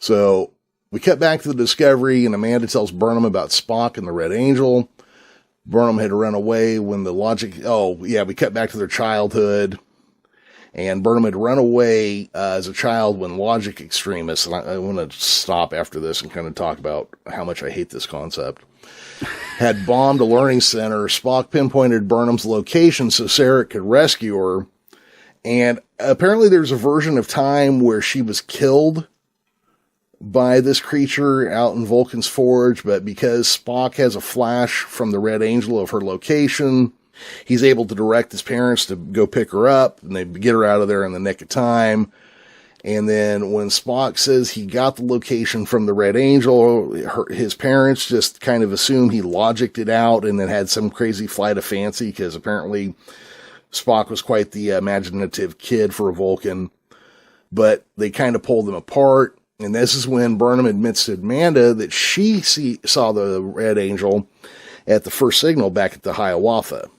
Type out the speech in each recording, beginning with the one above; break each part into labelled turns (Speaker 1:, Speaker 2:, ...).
Speaker 1: So we cut back to the Discovery, and Amanda tells Burnham about Spock and the Red Angel. Burnham had run away when the logic... Oh, yeah, we cut back to their childhood. And Burnham had run away as a child when logic extremists... And I want to stop after this and kind of talk about how much I hate this concept. Had bombed a learning center. Spock pinpointed Burnham's location so Sarek could rescue her. And apparently there's a version of time where she was killed by this creature out in Vulcan's Forge, but because Spock has a flash from the Red Angel of her location, he's able to direct his parents to go pick her up, and they get her out of there in the nick of time. And then when Spock says he got the location from the Red Angel, his parents just kind of assume he logicked it out and then had some crazy flight of fancy, because apparently Spock was quite the imaginative kid for a Vulcan. But they kind of pulled them apart. And this is when Burnham admits to Amanda that she saw the Red Angel at the first signal back at the Hiawatha.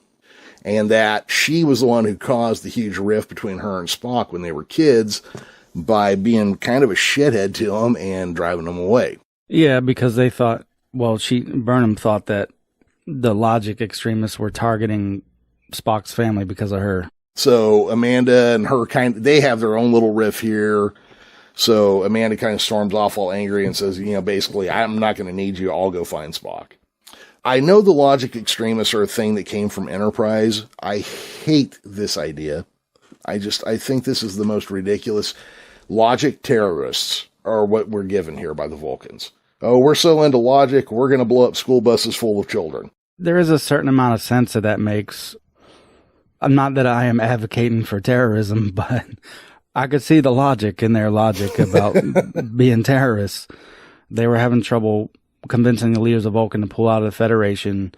Speaker 1: And that she was the one who caused the huge rift between her and Spock when they were kids by being kind of a shithead to him and driving him away.
Speaker 2: Yeah, because they thought, Burnham thought that the logic extremists were targeting Spock's family because of her.
Speaker 1: So Amanda and her they have their own little riff here. So Amanda kind of storms off all angry and says, basically, I'm not going to need you. I'll go find Spock. I know the logic extremists are a thing that came from Enterprise. I hate this idea. I think this is the most ridiculous. Logic terrorists are what we're given here by the Vulcans. Oh, we're so into logic, we're going to blow up school buses full of children.
Speaker 2: There is a certain amount of sense that makes. Not that I am advocating for terrorism, but I could see the logic in their logic about being terrorists. They were having trouble convincing the leaders of Vulcan to pull out of the Federation.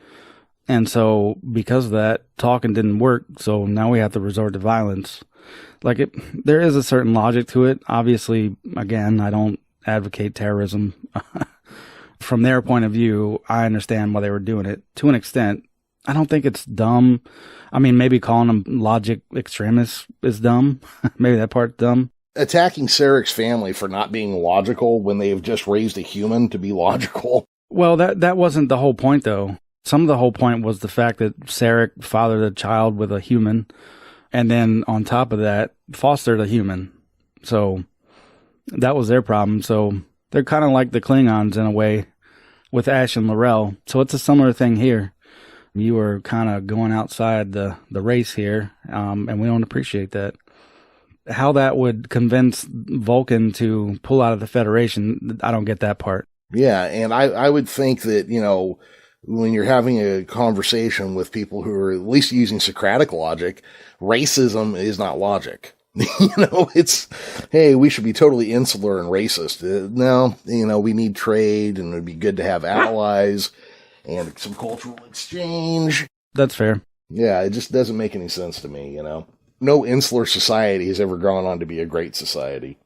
Speaker 2: And so because of that, talking didn't work. So now we have to resort to violence. There is a certain logic to it. Obviously, again, I don't advocate terrorism. From their point of view, I understand why they were doing it to an extent. I don't think it's dumb. I mean, maybe calling them logic extremists is dumb. Maybe that part's dumb.
Speaker 1: Attacking Sarek's family for not being logical when they've just raised a human to be logical.
Speaker 2: Well, that wasn't the whole point, though. Some of the whole point was the fact that Sarek fathered a child with a human, and then on top of that, fostered a human. So that was their problem. So they're kind of like the Klingons in a way with Ash and L'Rell. So it's a similar thing here. You are kind of going outside the race here, and we don't appreciate that. How that would convince Vulcan to pull out of the Federation, I don't get that part.
Speaker 1: Yeah, and I would think that, when you're having a conversation with people who are at least using Socratic logic, racism is not logic. It's, hey, we should be totally insular and racist. No, we need trade, and it'd be good to have allies and some cultural exchange.
Speaker 2: That's fair.
Speaker 1: Yeah, it just doesn't make any sense to me, No insular society has ever gone on to be a great society.